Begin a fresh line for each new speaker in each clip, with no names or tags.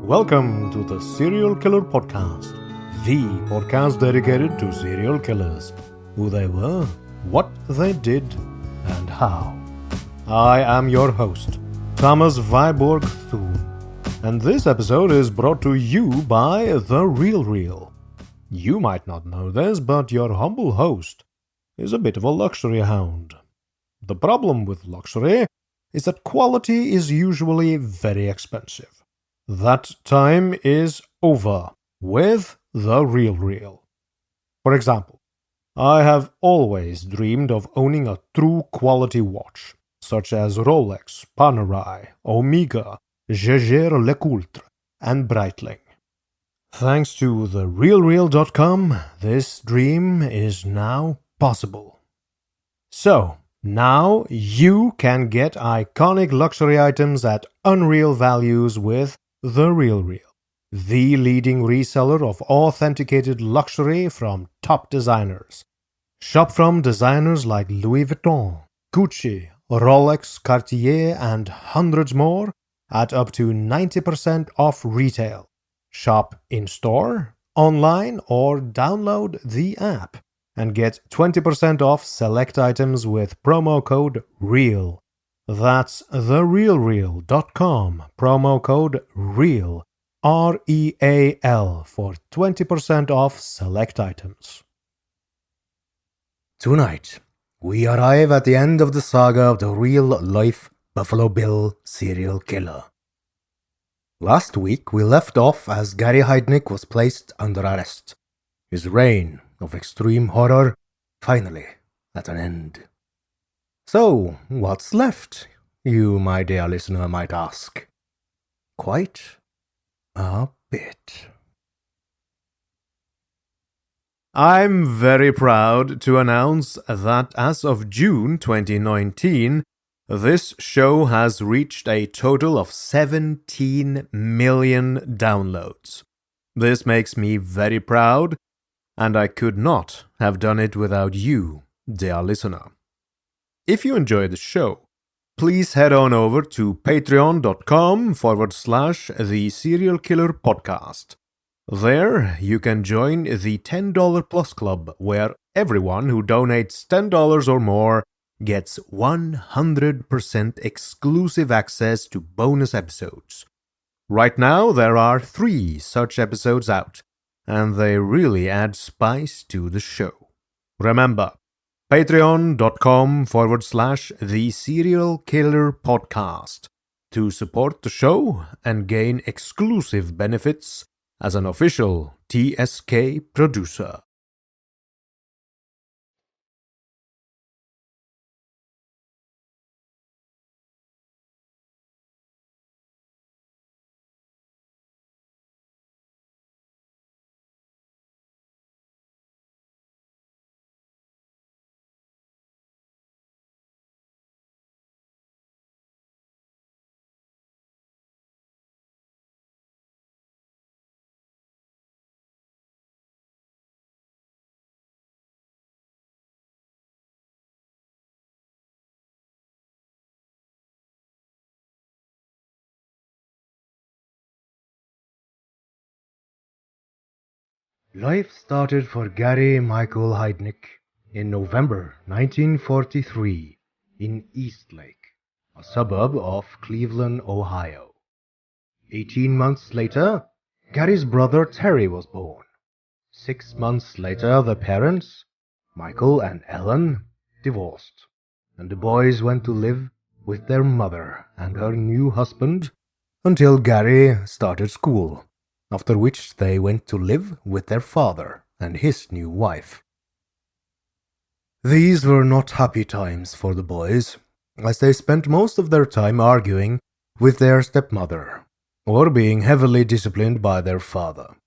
Welcome to the Serial Killer Podcast, the podcast dedicated to serial killers, who they were, what they did, and how. I am your host, Thomas Viborg Thune, and this episode is brought to you by The Real Real. You might not know this, but your humble host is a bit of a luxury hound. The problem with luxury is that quality is usually very expensive. That time is over with The Real Real. For example, I have always dreamed of owning a true quality watch, such as Rolex, Panerai, Omega, Jaeger LeCoultre, and Breitling. Thanks to TheRealReal.com, this dream is now possible. So, now you can get iconic luxury items at unreal values with The Real Real, the leading reseller of authenticated luxury from top designers. Shop from designers like Louis Vuitton, Gucci, Rolex, Cartier, and hundreds more at up to 90% off retail. Shop in-store, online, or download the app and get 20% off select items with promo code REAL. That's TheRealReal.com, promo code REAL, REAL, for 20% off select items. Tonight, we arrive at the end of the saga of the real-life Buffalo Bill serial killer. Last week, we left off as Gary Heidnik was placed under arrest. His reign of extreme horror finally at an end. So, what's left, you, my dear listener, might ask? Quite a bit. I'm very proud to announce that as of June 2019, this show has reached a total of 17 million downloads. This makes me very proud, and I could not have done it without you, dear listener. If you enjoy the show, please head on over to patreon.com/The Serial Killer Podcast. There, you can join the $10 Plus Club, where everyone who donates $10 or more gets 100% exclusive access to bonus episodes. Right now, there are 3 such episodes out, and they really add spice to the show. Remember, patreon.com/The Serial Killer Podcast to support the show and gain exclusive benefits as an official TSK producer. Life started for Gary Michael Heidnik in November 1943 in Eastlake, a suburb of Cleveland, Ohio. 18 months later, Gary's brother Terry was born. 6 months later, the parents, Michael and Ellen, divorced, and the boys went to live with their mother and her new husband until Gary started school, after which they went to live with their father and his new wife. These were not happy times for the boys, as they spent most of their time arguing with their stepmother, or being heavily disciplined by their father.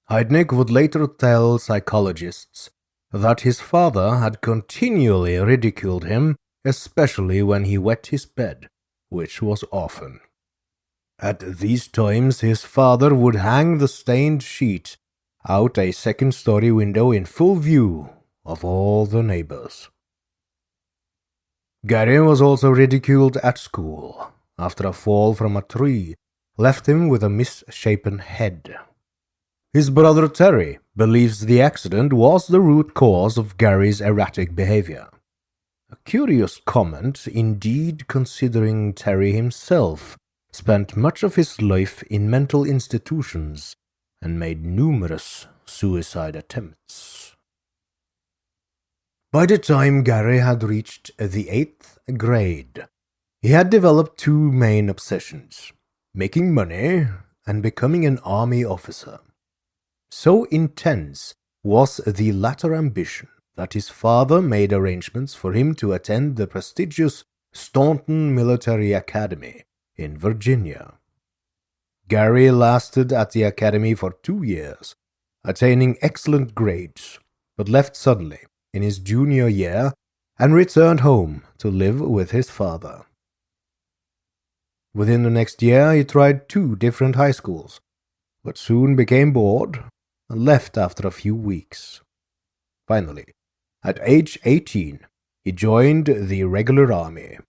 Heidnik would later tell psychologists that his father had continually ridiculed him, especially when he wet his bed, which was often. At these times, his father would hang the stained sheet out a second-story window in full view of all the neighbors. Gary was also ridiculed at school after a fall from a tree left him with a misshapen head. His brother Terry believes the accident was the root cause of Gary's erratic behavior. A curious comment indeed, considering Terry himself spent much of his life in mental institutions and made numerous suicide attempts. By the time Gary had reached the 8th grade, he had developed two main obsessions: making money and becoming an army officer. So intense was the latter ambition that his father made arrangements for him to attend the prestigious Staunton Military Academy in Virginia. Gary lasted at the academy for 2 years, attaining excellent grades, but left suddenly in his junior year and returned home to live with his father. Within the next year, he tried 2 different high schools, but soon became bored and left after a few weeks. Finally, at age 18, he joined the regular army.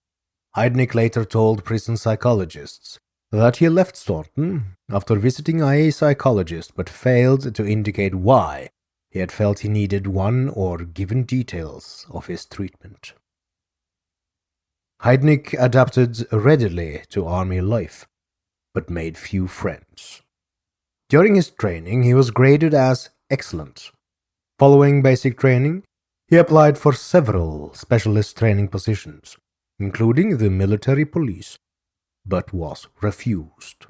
Heidnik later told prison psychologists that he left Staunton after visiting a psychologist but failed to indicate why he had felt he needed one or given details of his treatment. Heidnik adapted readily to army life, but made few friends. During his training, he was graded as excellent. Following basic training, he applied for several specialist training positions, including the military police, but was refused.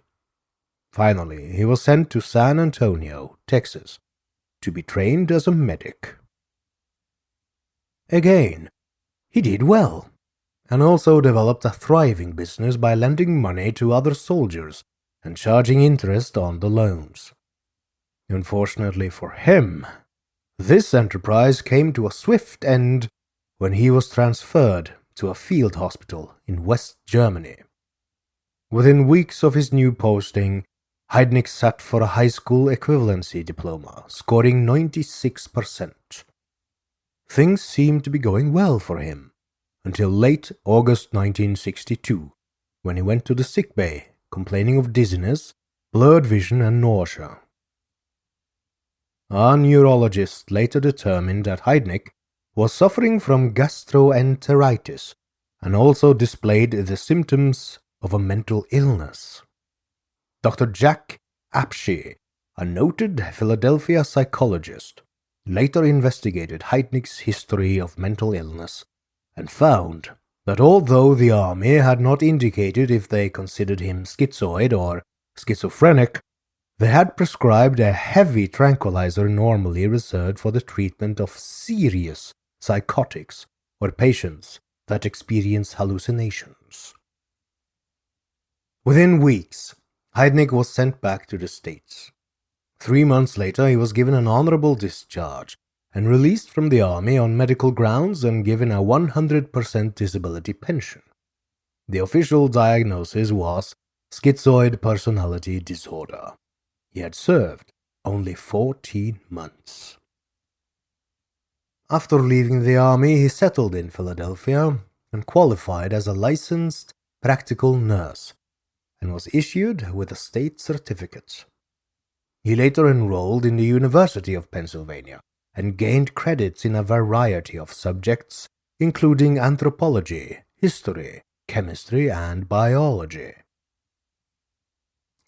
Finally, he was sent to San Antonio, Texas, to be trained as a medic. Again, he did well, and also developed a thriving business by lending money to other soldiers and charging interest on the loans. Unfortunately for him, this enterprise came to a swift end when he was transferred to a field hospital in West Germany. Within weeks of his new posting, Heidnik sat for a high school equivalency diploma, scoring 96%. Things seemed to be going well for him, until late August 1962, when he went to the sick bay, complaining of dizziness, blurred vision and nausea. A neurologist later determined that Heidnik was suffering from gastroenteritis and also displayed the symptoms of a mental illness. Dr. Jack Apshey, a noted Philadelphia psychologist, later investigated Heidnik's history of mental illness and found that although the army had not indicated if they considered him schizoid or schizophrenic, they had prescribed a heavy tranquilizer normally reserved for the treatment of serious psychotics or patients that experience hallucinations. Within weeks, Heidnik was sent back to the States. 3 months later, he was given an honorable discharge and released from the army on medical grounds and given a 100% disability pension. The official diagnosis was schizoid personality disorder. He had served only 14 months. After leaving the army, he settled in Philadelphia and qualified as a licensed practical nurse and was issued with a state certificate. He later enrolled in the University of Pennsylvania and gained credits in a variety of subjects, including anthropology, history, chemistry, and biology.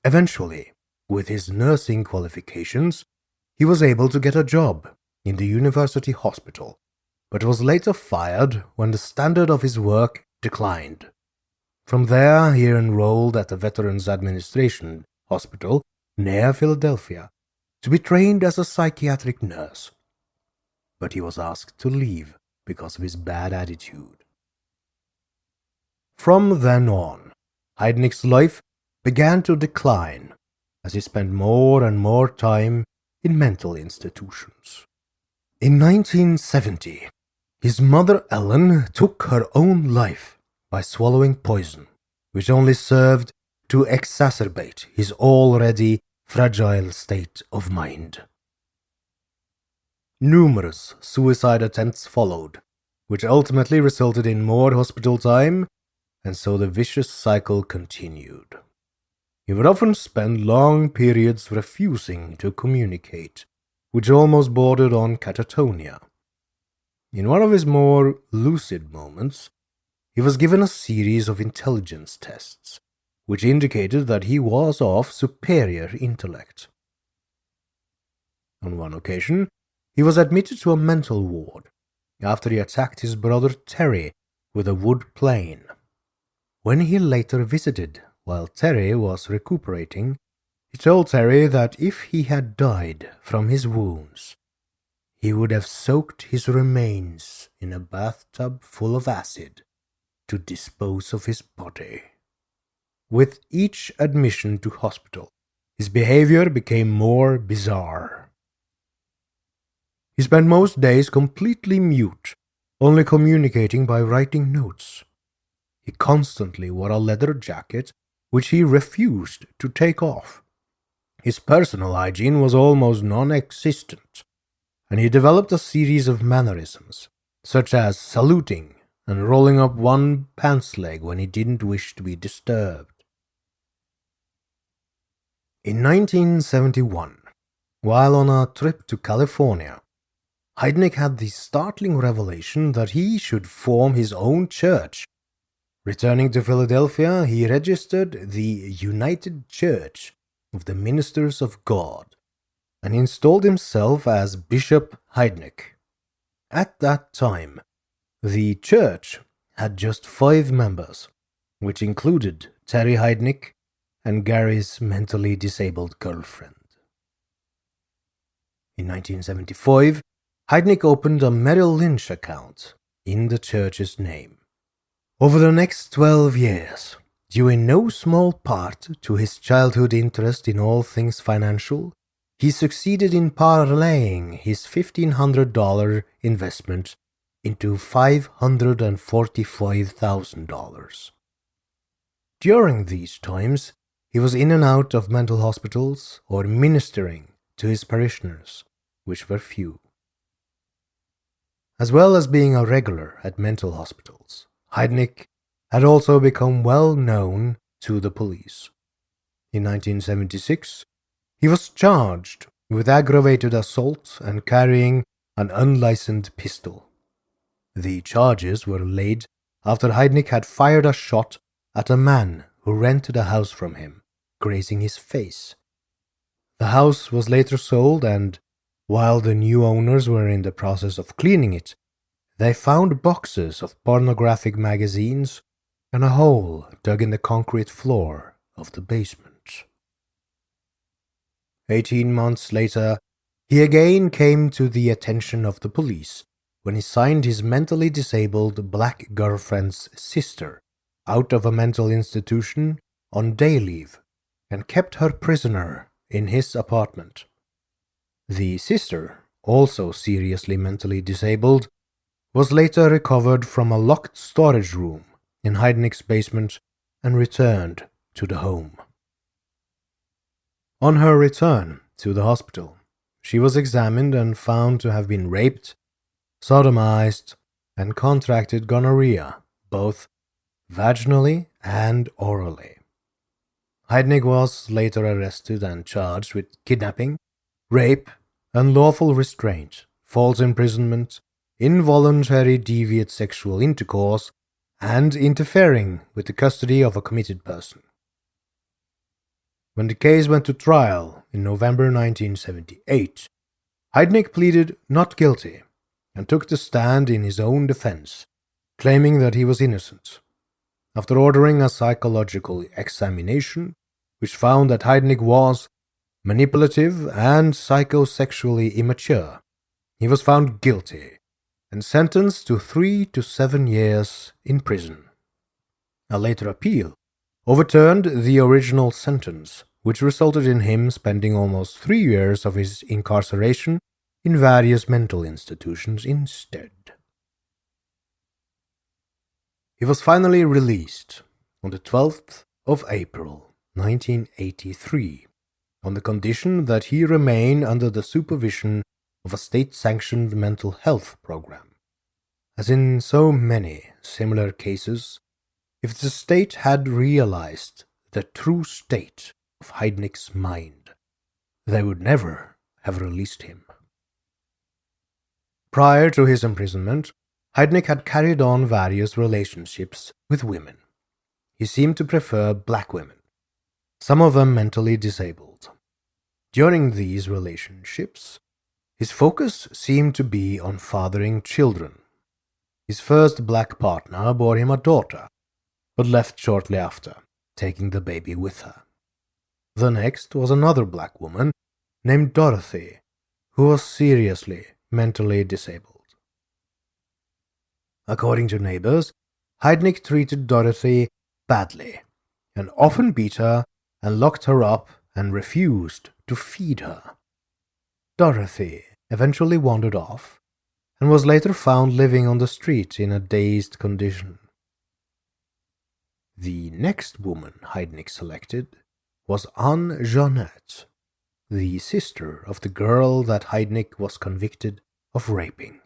Eventually, with his nursing qualifications, he was able to get a job in the university hospital, but was later fired when the standard of his work declined. From there, he enrolled at the Veterans Administration Hospital near Philadelphia to be trained as a psychiatric nurse, but he was asked to leave because of his bad attitude. From then on, Heidnik's life began to decline as he spent more and more time in mental institutions. In 1970, his mother Ellen took her own life by swallowing poison, which only served to exacerbate his already fragile state of mind. Numerous suicide attempts followed, which ultimately resulted in more hospital time, and so the vicious cycle continued. He would often spend long periods refusing to communicate, which almost bordered on catatonia. In one of his more lucid moments, he was given a series of intelligence tests, which indicated that he was of superior intellect. On one occasion, he was admitted to a mental ward after he attacked his brother Terry with a wood plane. When he later visited while Terry was recuperating, he told Terry that if he had died from his wounds, he would have soaked his remains in a bathtub full of acid to dispose of his body. With each admission to hospital, his behavior became more bizarre. He spent most days completely mute, only communicating by writing notes. He constantly wore a leather jacket, which he refused to take off. His personal hygiene was almost non-existent, and he developed a series of mannerisms, such as saluting and rolling up one pants leg when he didn't wish to be disturbed. In 1971, while on a trip to California, Heidnik had the startling revelation that he should form his own church. Returning to Philadelphia, he registered the United Church of the Ministers of God and installed himself as Bishop Heidnik. At that time, the church had just 5 members, which included Terry Heidnik and Gary's mentally disabled girlfriend. In 1975, Heidnik opened a Merrill Lynch account in the church's name. Over the next 12 years, due in no small part to his childhood interest in all things financial, he succeeded in parlaying his $1,500 investment into $545,000. During these times, he was in and out of mental hospitals or ministering to his parishioners, which were few. As well as being a regular at mental hospitals, Heidnik had also become well known to the police. In 1976, he was charged with aggravated assault and carrying an unlicensed pistol. The charges were laid after Heidnik had fired a shot at a man who rented a house from him, grazing his face. The house was later sold, and while the new owners were in the process of cleaning it, they found boxes of pornographic magazines and a hole dug in the concrete floor of the basement. 18 months later, he again came to the attention of the police when he signed his mentally disabled black girlfriend's sister out of a mental institution on day leave and kept her prisoner in his apartment. The sister, also seriously mentally disabled, was later recovered from a locked storage room in Heidnik's basement and returned to the home. On her return to the hospital, she was examined and found to have been raped, sodomized, and contracted gonorrhea, both vaginally and orally. Heidnik was later arrested and charged with kidnapping, rape, unlawful restraint, false imprisonment, involuntary deviant sexual intercourse, and interfering with the custody of a committed person. When the case went to trial in November 1978, Heidnik pleaded not guilty and took the stand in his own defense, claiming that he was innocent. After ordering a psychological examination, which found that Heidnik was manipulative and psychosexually immature, he was found guilty and sentenced to 3 to 7 years in prison. A later appeal overturned the original sentence, which resulted in him spending almost 3 years of his incarceration in various mental institutions instead. He was finally released on the 12th of April, 1983, on the condition that he remain under the supervision of a state-sanctioned mental health program. As in so many similar cases, if the state had realized the true state of Heidnik's mind, they would never have released him. Prior to his imprisonment, Heidnik had carried on various relationships with women. He seemed to prefer black women, some of them mentally disabled. During these relationships, his focus seemed to be on fathering children. His first black partner bore him a daughter, but left shortly after, taking the baby with her. The next was another black woman named Dorothy, who was seriously mentally disabled. According to neighbors, Heidnik treated Dorothy badly and often beat her and locked her up and refused to feed her. Dorothy eventually wandered off and was later found living on the street in a dazed condition. The next woman Heidnik selected was Anne Jeanette, the sister of the girl that Heidnik was convicted of raping.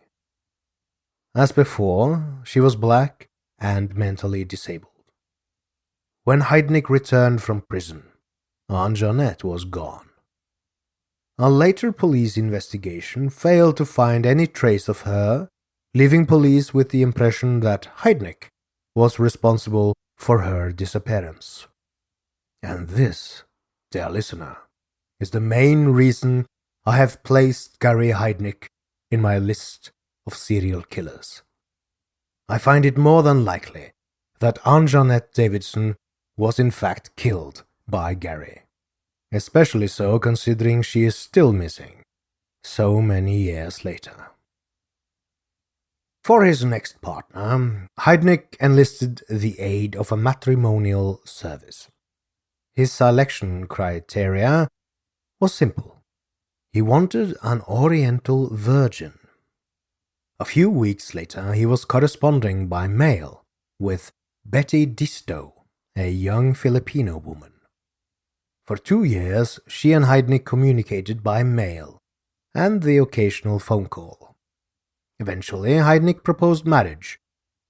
As before, she was black and mentally disabled. When Heidnik returned from prison, Anne Jeanette was gone. A later police investigation failed to find any trace of her, leaving police with the impression that Heidnik was responsible for her disappearance. And this, dear listener, is the main reason I have placed Gary Heidnik in my list of serial killers. I find it more than likely that Anne Jeanette Davidson was in fact killed by Gary, especially so considering she is still missing so many years later. For his next partner, Heidnik enlisted the aid of a matrimonial service. His selection criteria was simple. He wanted an Oriental virgin. A few weeks later, he was corresponding by mail with Betty Disto, a young Filipino woman. For 2 years, she and Heidnik communicated by mail and the occasional phone call. Eventually, Heidnik proposed marriage,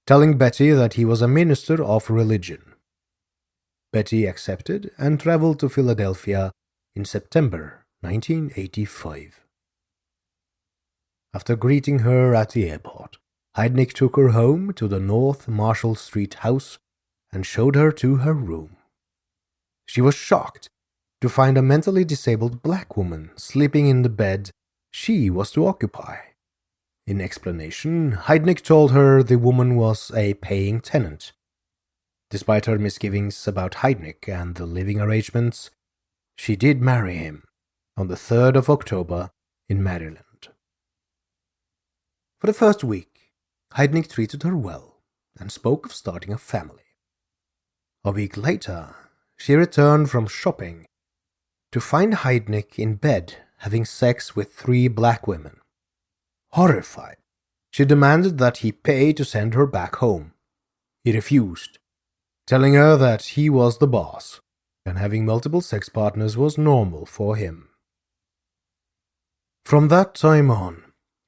telling Betty that he was a minister of religion. Betty accepted and traveled to Philadelphia in September 1985. After greeting her at the airport, Heidnik took her home to the North Marshall Street house and showed her to her room. She was shocked to find a mentally disabled black woman sleeping in the bed she was to occupy. In explanation, Heidnik told her the woman was a paying tenant. Despite her misgivings about Heidnik and the living arrangements, she did marry him on the 3rd of October in Maryland. For the first week, Heidnik treated her well and spoke of starting a family. A week later, she returned from shopping to find Heidnik in bed having sex with 3 black women. Horrified, she demanded that he pay to send her back home. He refused, telling her that he was the boss and having multiple sex partners was normal for him. From that time on,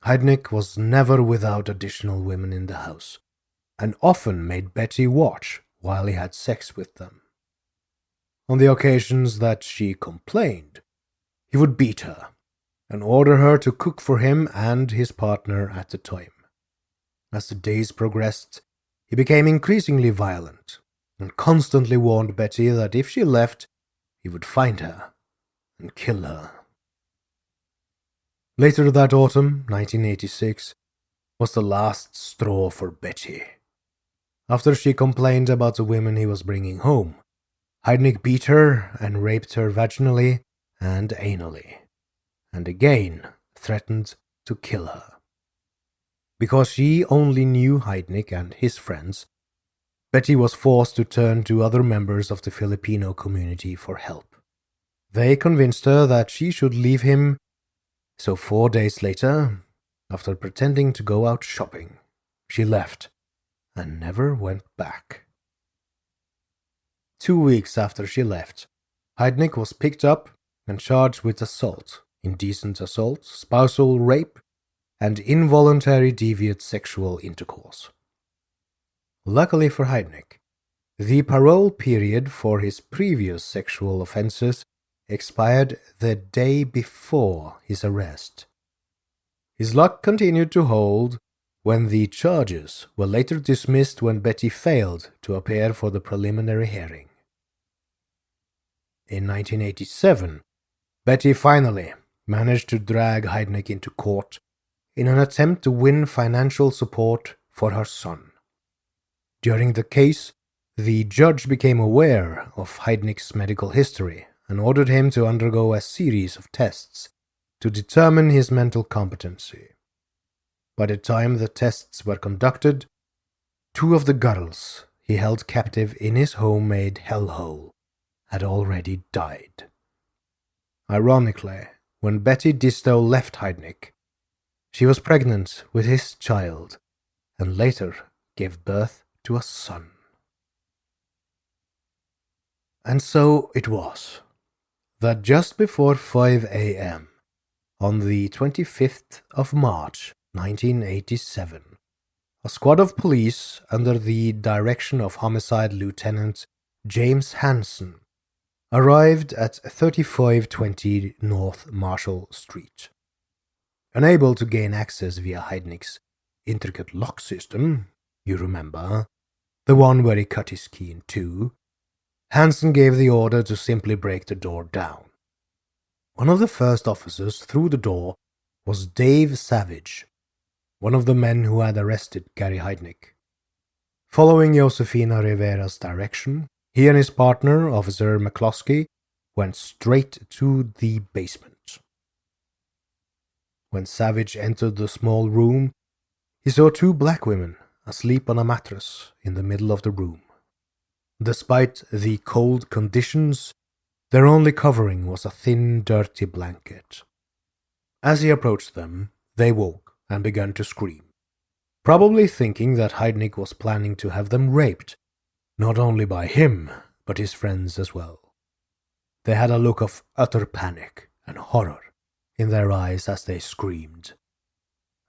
Heidnik was never without additional women in the house, and often made Betty watch while he had sex with them. On the occasions that she complained, he would beat her and order her to cook for him and his partner at the time. As the days progressed, he became increasingly violent and constantly warned Betty that if she left, he would find her and kill her. Later that autumn, 1986, was the last straw for Betty. After she complained about the women he was bringing home, Heidnik beat her and raped her vaginally and anally, and again threatened to kill her. Because she only knew Heidnik and his friends, Betty was forced to turn to other members of the Filipino community for help. They convinced her that she should leave him, so 4 days later, after pretending to go out shopping, she left and never went back. 2 weeks after she left, Heidnik was picked up and charged with assault, indecent assault, spousal rape, and involuntary deviant sexual intercourse. Luckily for Heidnik, The parole period for his previous sexual offenses expired the day before his arrest. His luck continued to hold when the charges were later dismissed when Betty failed to appear for the preliminary hearing. In 1987, Betty finally managed to drag Heidnik into court in an attempt to win financial support for her son. During the case, the judge became aware of Heidnik's medical history and ordered him to undergo a series of tests to determine his mental competency. By the time the tests were conducted, 2 of the girls he held captive in his homemade hellhole had already died. Ironically, when Betty Distow left Heidnik, she was pregnant with his child and later gave birth to a son. And so it was that just before 5 a.m. on the 25th of March 1987, a squad of police under the direction of Homicide Lieutenant James Hansen arrived at 3520 North Marshall Street. Unable to gain access via Heidnik's intricate lock system, you remember, the one where he cut his key in two, Hansen gave the order to simply break the door down. One of the first officers through the door was Dave Savage, one of the men who had arrested Gary Heidnik. Following Josefina Rivera's direction, he and his partner, Officer McCloskey, went straight to the basement. When Savage entered the small room, he saw 2 black women asleep on a mattress in the middle of the room. Despite the cold conditions, their only covering was a thin, dirty blanket. As he approached them, they woke and began to scream, probably thinking that Heidnik was planning to have them raped, not only by him, but his friends as well. They had a look of utter panic and horror in their eyes as they screamed,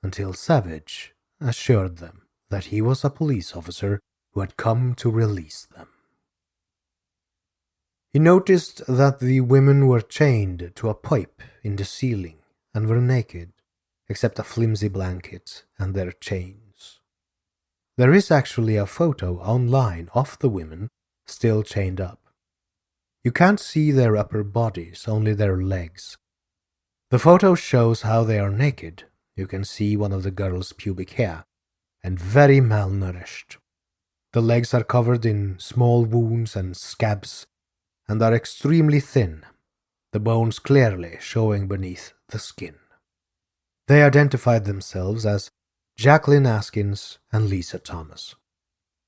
until Savage assured them that he was a police officer who had come to release them. He noticed that the women were chained to a pipe in the ceiling and were naked, except a flimsy blanket and their chains. There is actually a photo online of the women still chained up. You can't see their upper bodies, only their legs. The photo shows how they are naked. You can see one of the girls' pubic hair, and very malnourished. The legs are covered in small wounds and scabs, and are extremely thin, the bones clearly showing beneath the skin. They identified themselves as Jacqueline Askins and Lisa Thomas.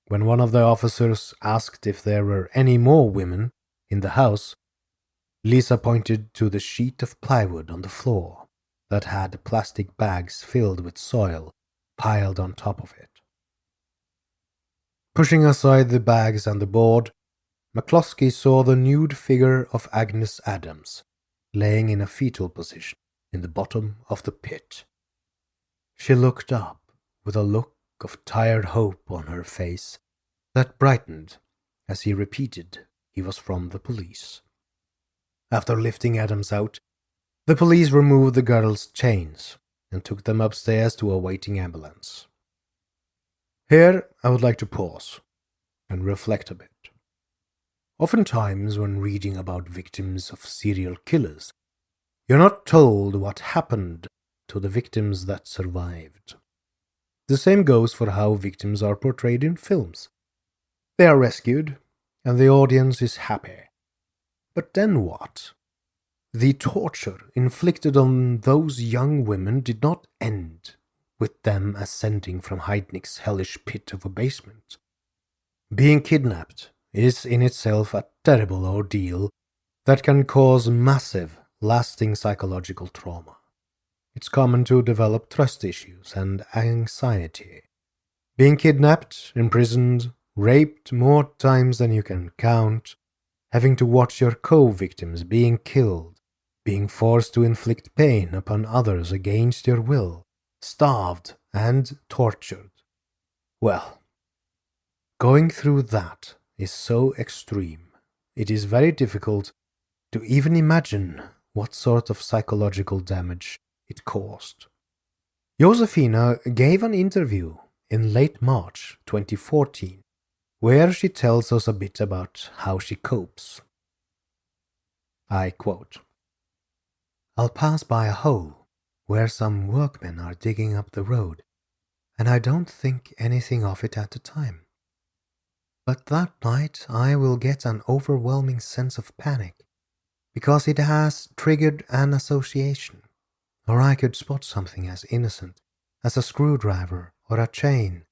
When one of the officers asked if there were any more women in the house, Lisa pointed to the sheet of plywood on the floor that had plastic bags filled with soil piled on top of it. Pushing aside the bags and the board, McCloskey saw the nude figure of Agnes Adams laying in a fetal position in the bottom of the pit. She looked up with a look of tired hope on her face that brightened as he repeated he was from the police. After lifting Adams out, the police removed the girls' chains and took them upstairs to a waiting ambulance. Here I would like to pause and reflect a bit. Oftentimes when reading about victims of serial killers, you're not told what happened to the victims that survived. The same goes for how victims are portrayed in films. They are rescued, and the audience is happy. But then what? The torture inflicted on those young women did not end with them ascending from Heidnik's hellish pit of a basement. Being kidnapped is in itself a terrible ordeal that can cause massive, lasting psychological trauma. It's common to develop trust issues and anxiety. Being kidnapped, imprisoned, raped more times than you can count, having to watch your co-victims being killed, being forced to inflict pain upon others against your will, starved and tortured. Well, going through that is so extreme, it is very difficult to even imagine what sort of psychological damage it caused. Josefina gave an interview in late March 2014 where she tells us a bit about how she copes. I quote, "I'll pass by a hole where some workmen are digging up the road, and I don't think anything of it at the time. But that night I will get an overwhelming sense of panic, because it has triggered an association. Or I could spot something as innocent as a screwdriver or a chain.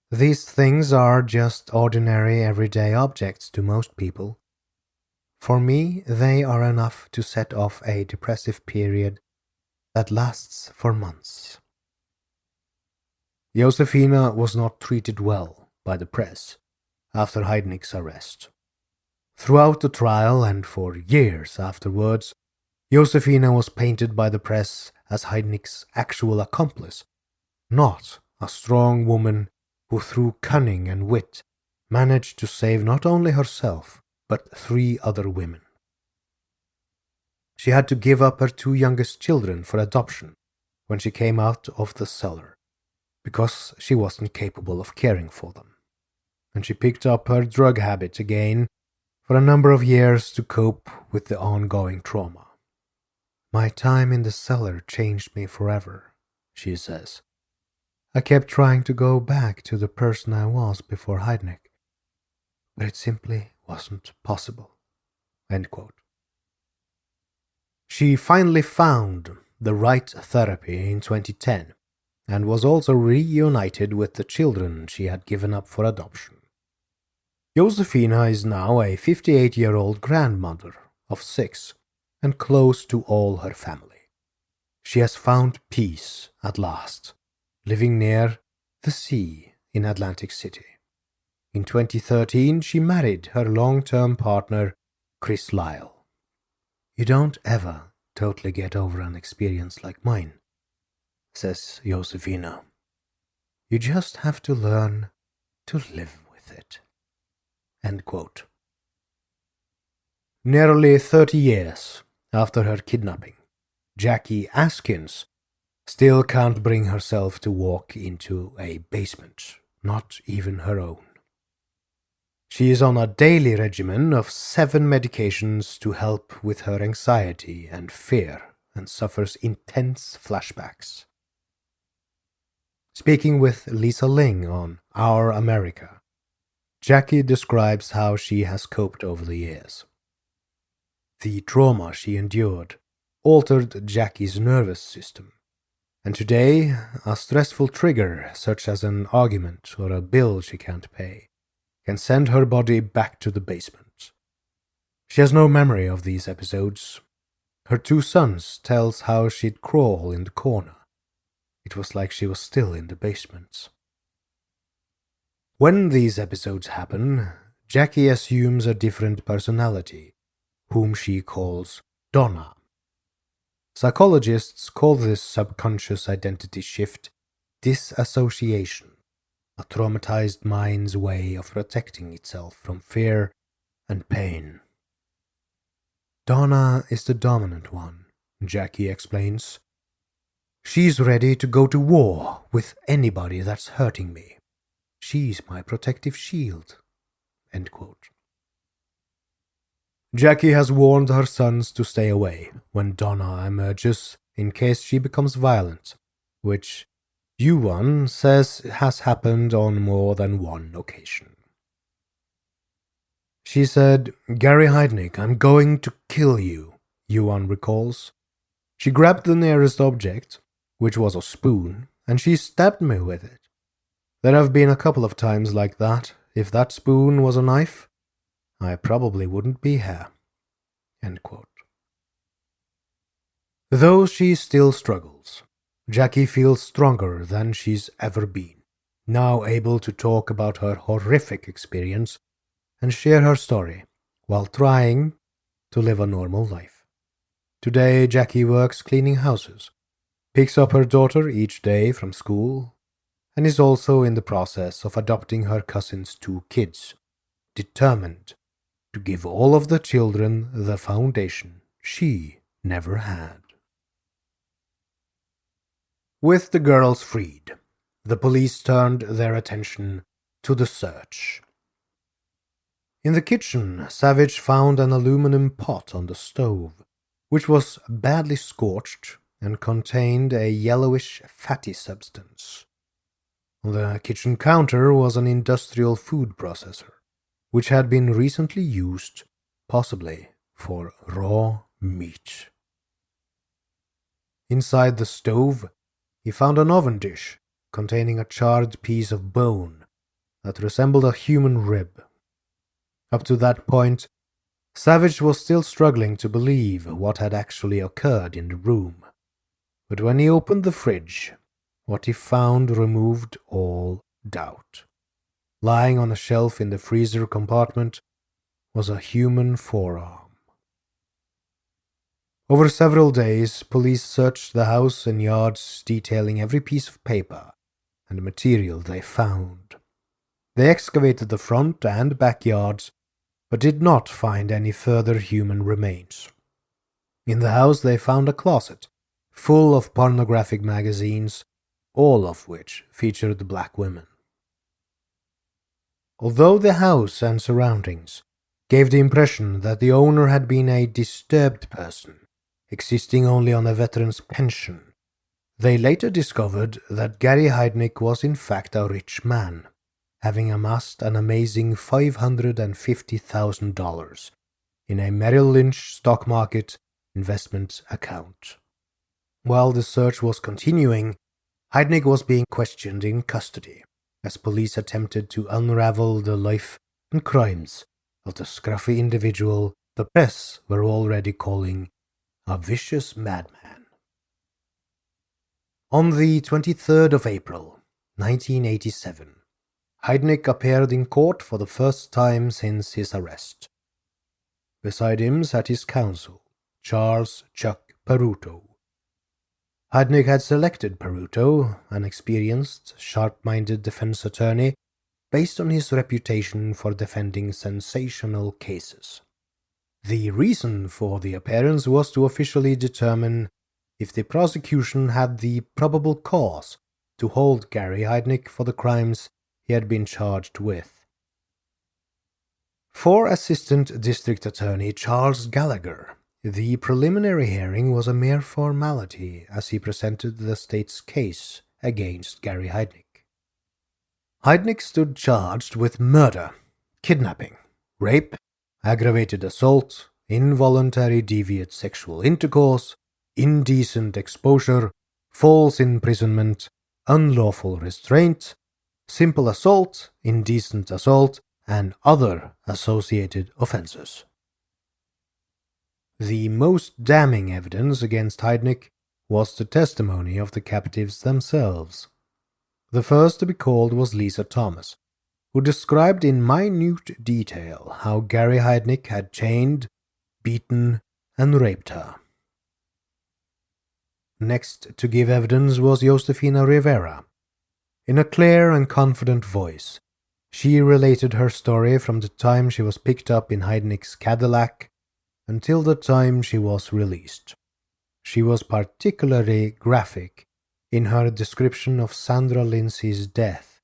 These things are just ordinary everyday objects to most people. For me, they are enough to set off a depressive period that lasts for months." Josefina was not treated well by the press after Heidnik's arrest. Throughout the trial and for years afterwards, Josefina was painted by the press as Heidnik's actual accomplice, not a strong woman who through cunning and wit managed to save not only herself, but 3 other women. She had to give up her 2 youngest children for adoption when she came out of the cellar, because she wasn't capable of caring for them. And she picked up her drug habit again for a number of years to cope with the ongoing trauma. "My time in the cellar changed me forever," she says. "I kept trying to go back to the person I was before Heidnik, but it simply wasn't possible." End quote. She finally found the right therapy in 2010 and was also reunited with the children she had given up for adoption. Josefina is now a 58-year-old grandmother of 6 and close to all her family. She has found peace at last, living near the sea in Atlantic City. In 2013, she married her long-term partner, Chris Lyle. "You don't ever totally get over an experience like mine," says Josefina. "You just have to learn to live with it." End quote. Nearly 30 years after her kidnapping, Jackie Askins still can't bring herself to walk into a basement, not even her own. She is on a daily regimen of 7 medications to help with her anxiety and fear and suffers intense flashbacks. Speaking with Lisa Ling on Our America, Jackie describes how she has coped over the years. The trauma she endured altered Jackie's nervous system, and today a stressful trigger such as an argument or a bill she can't pay can send her body back to the basement. She has no memory of these episodes. Her 2 sons tells how she'd crawl in the corner. It was like she was still in the basement. When these episodes happen, Jackie assumes a different personality, whom she calls Donna. Psychologists call this subconscious identity shift disassociation, a traumatized mind's way of protecting itself from fear and pain. "Donna is the dominant one," Jackie explains. "She's ready to go to war with anybody that's hurting me. She's my protective shield." End quote. Jackie has warned her sons to stay away when Donna emerges in case she becomes violent, which Yuan says has happened on more than one occasion. She said, "Gary Heidnik, I'm going to kill you," Yuan recalls. "She grabbed the nearest object, which was a spoon, and she stabbed me with it. There have been a couple of times like that. If that spoon was a knife, I probably wouldn't be here." End quote. Though she still struggles, Jackie feels stronger than she's ever been, now able to talk about her horrific experience and share her story while trying to live a normal life. Today, Jackie works cleaning houses, picks up her daughter each day from school, and is also in the process of adopting her cousin's 2 kids, determined to give all of the children the foundation she never had. With the girls freed, the police turned their attention to the search. In the kitchen, Savage found an aluminum pot on the stove, which was badly scorched and contained a yellowish fatty substance. On the kitchen counter was an industrial food processor, which had been recently used, possibly for raw meat. Inside the stove, he found an oven dish containing a charred piece of bone that resembled a human rib. Up to that point, Savage was still struggling to believe what had actually occurred in the room. But when he opened the fridge, what he found removed all doubt. Lying on a shelf in the freezer compartment was a human forearm. Over several days, police searched the house and yards, detailing every piece of paper and material they found. They excavated the front and backyards, but did not find any further human remains. In the house they found a closet full of pornographic magazines, all of which featured black women. Although the house and surroundings gave the impression that the owner had been a disturbed person, existing only on a veteran's pension, they later discovered that Gary Heidnik was in fact a rich man, having amassed an amazing $550,000 in a Merrill Lynch stock market investment account. While the search was continuing, Heidnik was being questioned in custody as police attempted to unravel the life and crimes of the scruffy individual the press were already calling a vicious madman. On the 23rd of April, 1987, Heidnik appeared in court for the first time since his arrest. Beside him sat his counsel, Charles Chuck Peruto. Heidnik had selected Peruto, an experienced, sharp-minded defense attorney, based on his reputation for defending sensational cases. The reason for the appearance was to officially determine if the prosecution had the probable cause to hold Gary Heidnik for the crimes he had been charged with. For Assistant District Attorney Charles Gallagher, the preliminary hearing was a mere formality as he presented the state's case against Gary Heidnik. Heidnik stood charged with murder, kidnapping, rape, aggravated assault, involuntary deviant sexual intercourse, indecent exposure, false imprisonment, unlawful restraint, simple assault, indecent assault, and other associated offenses. The most damning evidence against Heidnik was the testimony of the captives themselves. The first to be called was Lisa Thomas, who described in minute detail how Gary Heidnik had chained, beaten, and raped her. Next to give evidence was Josefina Rivera. In a clear and confident voice, she related her story from the time she was picked up in Heidnik's Cadillac until the time she was released. She was particularly graphic in her description of Sandra Lindsay's death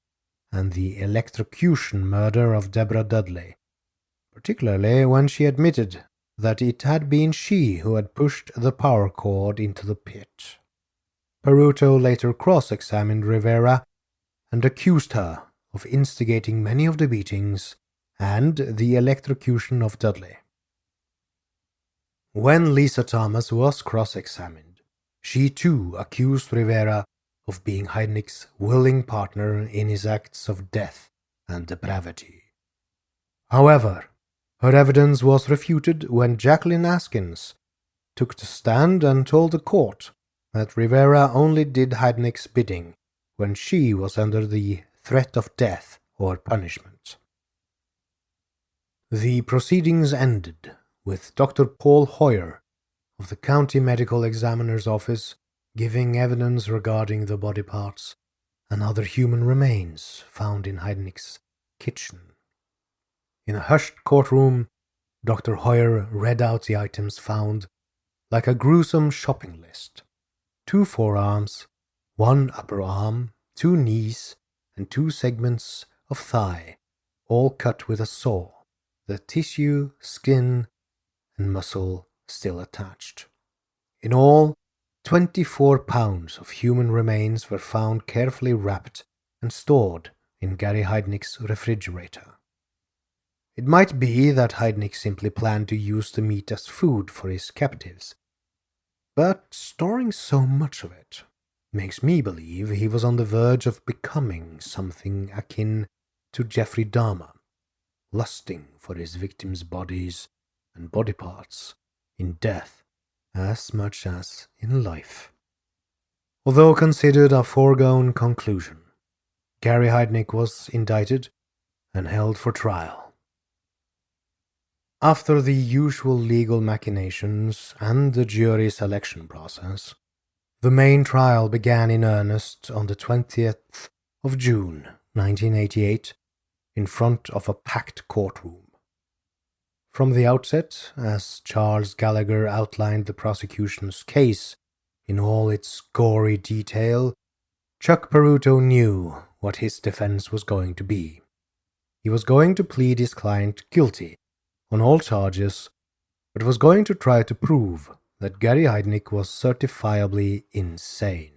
and the electrocution murder of Deborah Dudley, particularly when she admitted that it had been she who had pushed the power cord into the pit. Peruto later cross-examined Rivera and accused her of instigating many of the beatings and the electrocution of Dudley. When Lisa Thomas was cross-examined, she too accused Rivera of being Heidnik's willing partner in his acts of death and depravity. However, her evidence was refuted when Jacqueline Askins took the stand and told the court that Rivera only did Heidnik's bidding when she was under the threat of death or punishment. The proceedings ended with Dr. Paul Hoyer of the County Medical Examiner's Office giving evidence regarding the body parts and other human remains found in Heidnik's kitchen. In a hushed courtroom, Dr. Hoyer read out the items found like a gruesome shopping list. 2 forearms, 1 upper arm, 2 knees, and 2 segments of thigh, all cut with a saw, the tissue, skin, and muscle still attached. In all, 24 pounds of human remains were found carefully wrapped and stored in Gary Heidnik's refrigerator. It might be that Heidnik simply planned to use the meat as food for his captives, but storing so much of it makes me believe he was on the verge of becoming something akin to Jeffrey Dahmer, lusting for his victims' bodies and body parts in death as much as in life. Although considered a foregone conclusion, Gary Heidnik was indicted and held for trial. After the usual legal machinations and the jury selection process, the main trial began in earnest on the 20th of June, 1988, in front of a packed courtroom. From the outset, as Charles Gallagher outlined the prosecution's case in all its gory detail, Chuck Peruto knew what his defense was going to be. He was going to plead his client guilty on all charges, but was going to try to prove that Gary Heidnik was certifiably insane.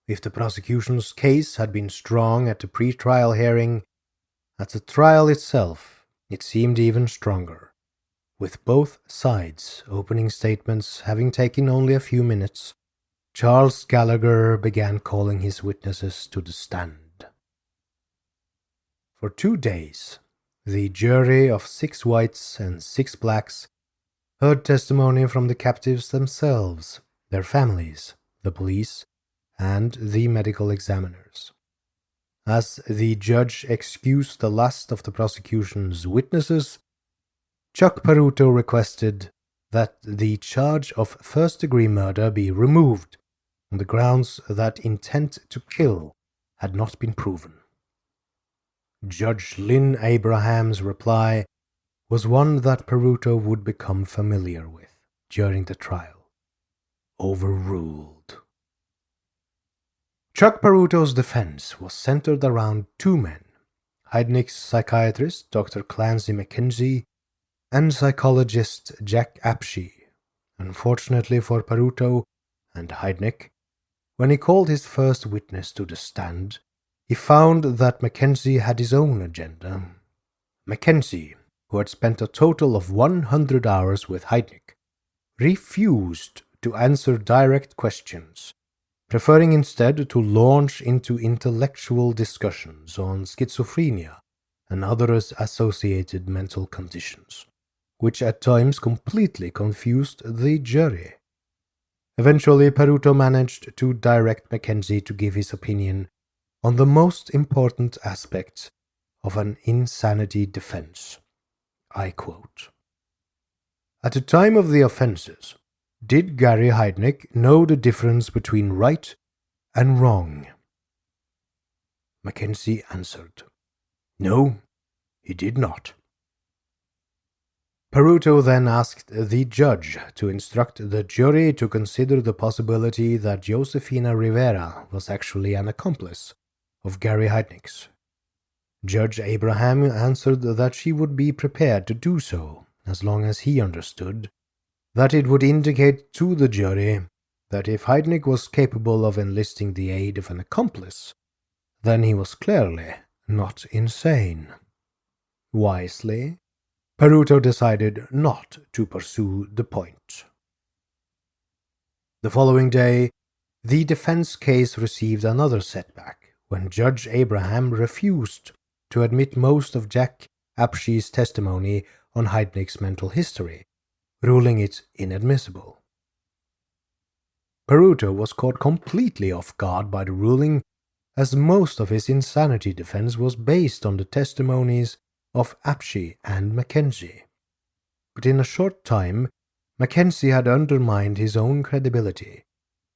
If the prosecution's case had been strong at the pre-trial hearing, at the trial itself it seemed even stronger, with both sides' opening statements having taken only a few minutes. Charles Gallagher began calling his witnesses to the stand. For 2 days, the jury of 6 whites and 6 blacks heard testimony from the captives themselves, their families, the police, and the medical examiners. As the judge excused the last of the prosecution's witnesses, Chuck Peruto requested that the charge of first-degree murder be removed on the grounds that intent to kill had not been proven. Judge Lynn Abraham's reply was one that Peruto would become familiar with during the trial. Overruled. Chuck Peruto's defense was centered around 2 men, Heidnik's psychiatrist, Dr. Clancy McKenzie, and psychologist Jack Apshey. Unfortunately for Peruto and Heidnik, when he called his first witness to the stand, he found that Mackenzie had his own agenda. Mackenzie, who had spent a total of 100 hours with Heidnik, refused to answer direct questions, preferring instead to launch into intellectual discussions on schizophrenia and other associated mental conditions, which at times completely confused the jury. Eventually, Peruto managed to direct Mackenzie to give his opinion on the most important aspects of an insanity defense. I quote, "At the time of the offenses, did Gary Heidnik know the difference between right and wrong?" Mackenzie answered, "No, he did not." Peruto then asked the judge to instruct the jury to consider the possibility that Josefina Rivera was actually an accomplice of Gary Heidnik's. Judge Abraham answered that she would be prepared to do so, as long as he understood that it would indicate to the jury that if Heidnik was capable of enlisting the aid of an accomplice, then he was clearly not insane. Wisely, Peruto decided not to pursue the point. The following day, the defense case received another setback when Judge Abraham refused to admit most of Jack Apshey's testimony on Heidnik's mental history, ruling it inadmissible. Peruto was caught completely off guard by the ruling, as most of his insanity defense was based on the testimonies of Apshey and Mackenzie. But in a short time, Mackenzie had undermined his own credibility,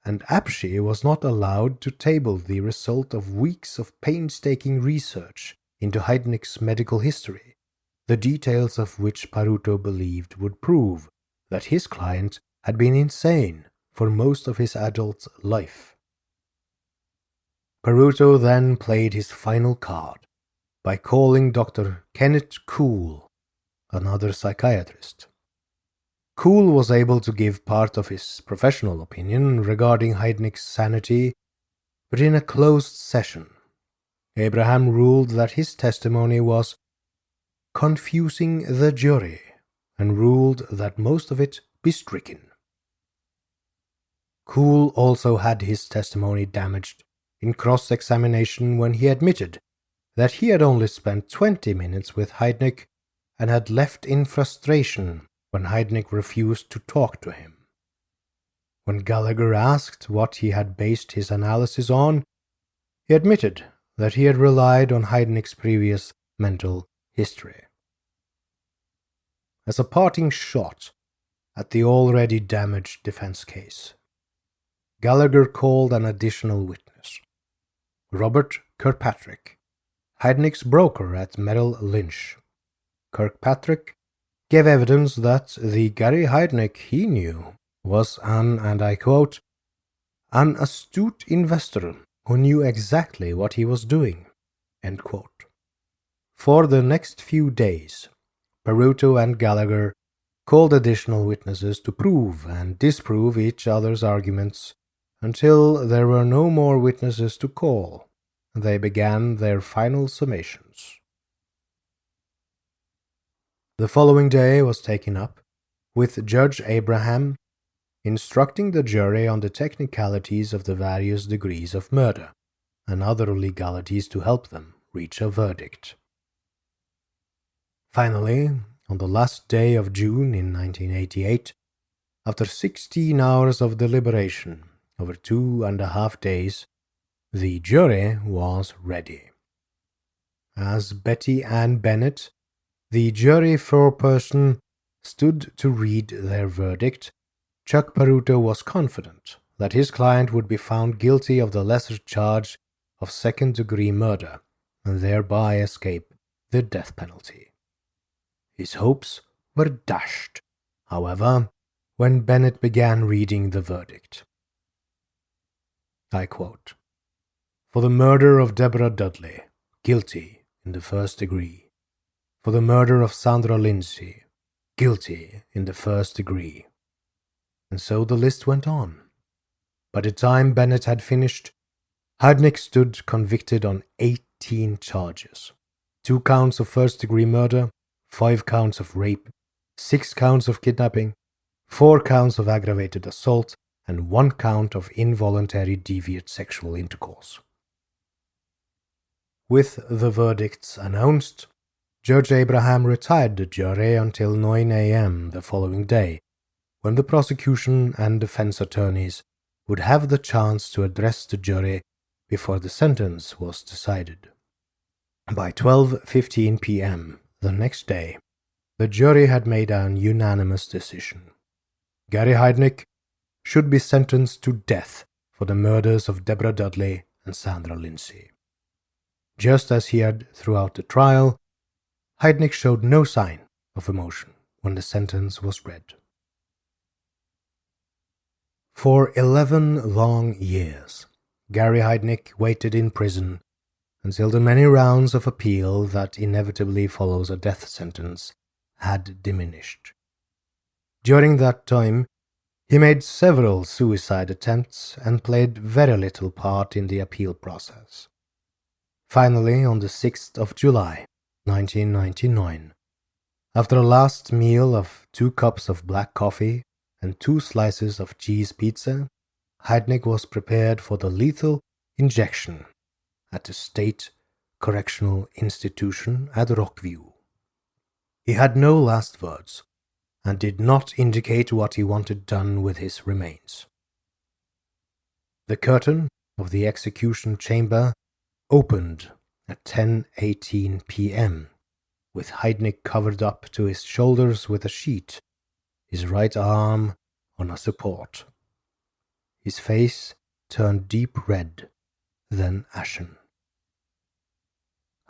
and Apshey was not allowed to table the result of weeks of painstaking research into Heidnik's medical history, the details of which Paruto believed would prove that his client had been insane for most of his adult life. Paruto then played his final card by calling Dr. Kenneth Kuhl, another psychiatrist. Kuhl was able to give part of his professional opinion regarding Heidnik's sanity, but in a closed session, Abraham ruled that his testimony was confusing the jury and ruled that most of it be stricken. Kuhl also had his testimony damaged in cross-examination when he admitted that he had only spent 20 minutes with Heidnik and had left in frustration when Heidnik refused to talk to him. When Gallagher asked what he had based his analysis on, he admitted that he had relied on Heidnik's previous mental history. As a parting shot at the already damaged defense case, Gallagher called an additional witness, Robert Kirkpatrick, Heidnik's broker at Merrill Lynch. Kirkpatrick gave evidence that the Gary Heidnik he knew was and I quote, an astute investor who knew exactly what he was doing, end quote. For the next few days, Paruto and Gallagher called additional witnesses to prove and disprove each other's arguments until there were no more witnesses to call. They began their final summations. The following day was taken up with Judge Abraham instructing the jury on the technicalities of the various degrees of murder and other legalities to help them reach a verdict. Finally, on the last day of June in 1988, after 16 hours of deliberation over 2.5 days, the jury was ready. As Betty Ann Bennett, the jury foreperson, stood to read their verdict, Chuck Paruto was confident that his client would be found guilty of the lesser charge of second-degree murder and thereby escape the death penalty. His hopes were dashed, however, when Bennett began reading the verdict. I quote, "For the murder of Deborah Dudley, guilty in the first degree. For the murder of Sandra Lindsay, guilty in the first degree." And so the list went on. By the time Bennett had finished, Heidnik stood convicted on 18 charges. 2 counts of first-degree murder, 5 counts of rape, 6 counts of kidnapping, 4 counts of aggravated assault, and 1 count of involuntary deviant sexual intercourse. With the verdicts announced, Judge Abraham retired the jury until 9 a.m. the following day, when the prosecution and defense attorneys would have the chance to address the jury before the sentence was decided. By 12:15 p.m. the next day, the jury had made an unanimous decision. Gary Heidnik should be sentenced to death for the murders of Deborah Dudley and Sandra Lindsay. Just as he had throughout the trial, Heidnik showed no sign of emotion when the sentence was read. For 11 long years, Gary Heidnik waited in prison until the many rounds of appeal that inevitably follows a death sentence had diminished. During that time, he made several suicide attempts and played very little part in the appeal process. Finally, on the 6th of July, 1999, after a last meal of 2 cups of black coffee and 2 slices of cheese pizza, Heidnik was prepared for the lethal injection at the State Correctional Institution at Rockview. He had no last words and did not indicate what he wanted done with his remains. The curtain of the execution chamber opened at 10:18 p.m., with Heidnik covered up to his shoulders with a sheet, his right arm on a support. His face turned deep red, then ashen.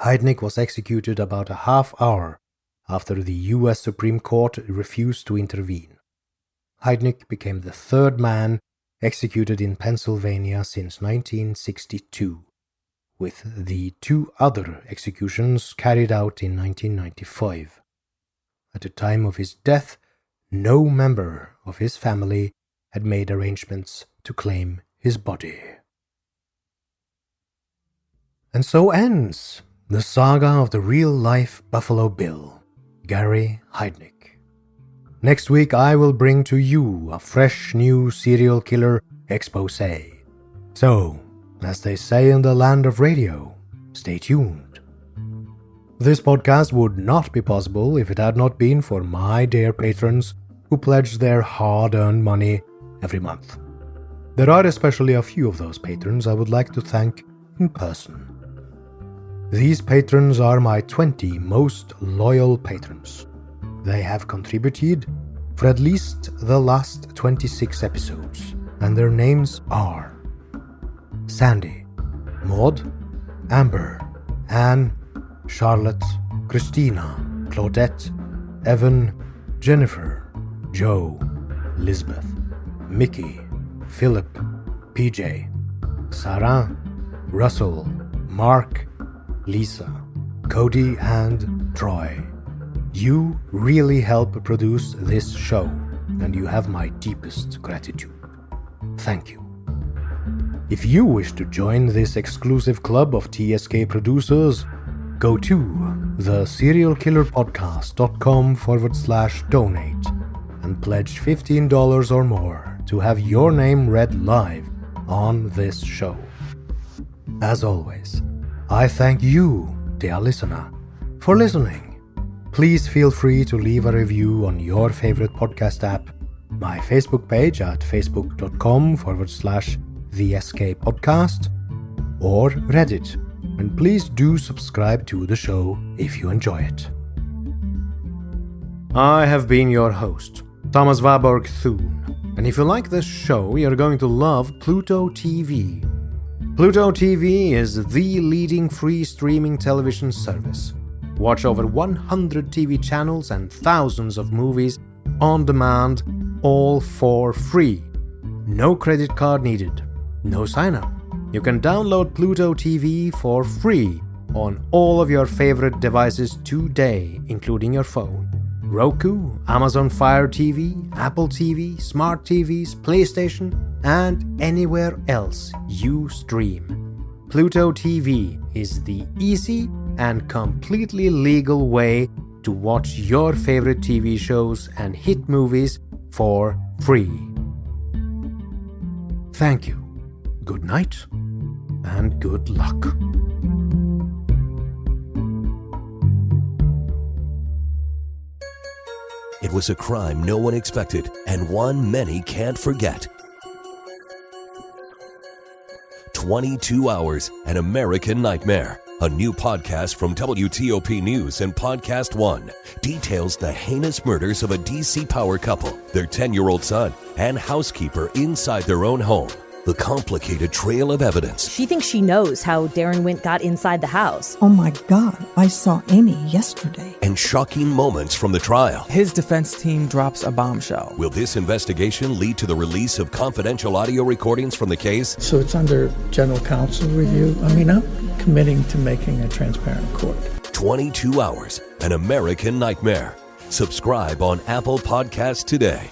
Heidnik was executed about a half hour after the U.S. Supreme Court refused to intervene. Heidnik became the third man executed in Pennsylvania since 1962, with the 2 other executions carried out in 1995. At the time of his death, no member of his family had made arrangements to claim his body. And so ends the saga of the real-life Buffalo Bill, Gary Heidnik. Next week I will bring to you a fresh new serial killer exposé. So, as they say in the land of radio, stay tuned. This podcast would not be possible if it had not been for my dear patrons who pledge their hard-earned money every month. There are especially a few of those patrons I would like to thank in person. These patrons are my 20 most loyal patrons. They have contributed for at least the last 26 episodes, and their names are Sandy, Maud, Amber, Anne, Charlotte, Christina, Claudette, Evan, Jennifer, Joe, Lisbeth, Mickey, Philip, PJ, Sarah, Russell, Mark, Lisa, Cody, and Troy. You really help produce this show, and you have my deepest gratitude. Thank you. If you wish to join this exclusive club of TSK producers, go to theserialkillerpodcast.com/donate and pledge $15 or more to have your name read live on this show. As always, I thank you, dear listener, for listening. Please feel free to leave a review on your favorite podcast app, my Facebook page at facebook.com/theSKpodcast, or Reddit, and please do subscribe to the show if you enjoy it. I have been your host, Thomas Warburg Thune, and if you like this show, you're going to love Pluto TV. Pluto TV is the leading free streaming television service. Watch over 100 TV channels and thousands of movies on demand, all for free. No credit card needed. No sign-up. You can download Pluto TV for free on all of your favorite devices today, including your phone. Roku, Amazon Fire TV, Apple TV, Smart TVs, PlayStation, and anywhere else you stream. Pluto TV is the easy and completely legal way to watch your favorite TV shows and hit movies for free. Thank you, good night, and good luck.
It was a crime no one expected, and one many can't forget. 22 Hours, An American Nightmare. A new podcast from WTOP News and Podcast One details the heinous murders of a D.C. power couple, their 10-year-old son, and housekeeper inside their own home. The complicated trail of evidence.
She thinks she knows how Darren Wint got inside the house.
Oh my God, I saw Amy yesterday.
And shocking moments from the trial.
His defense team drops a bombshell.
Will this investigation lead to the release of confidential audio recordings from the case?
So it's under general counsel review. I mean, I'm committing to making a transparent court.
22 Hours, An American Nightmare. Subscribe on Apple Podcasts today.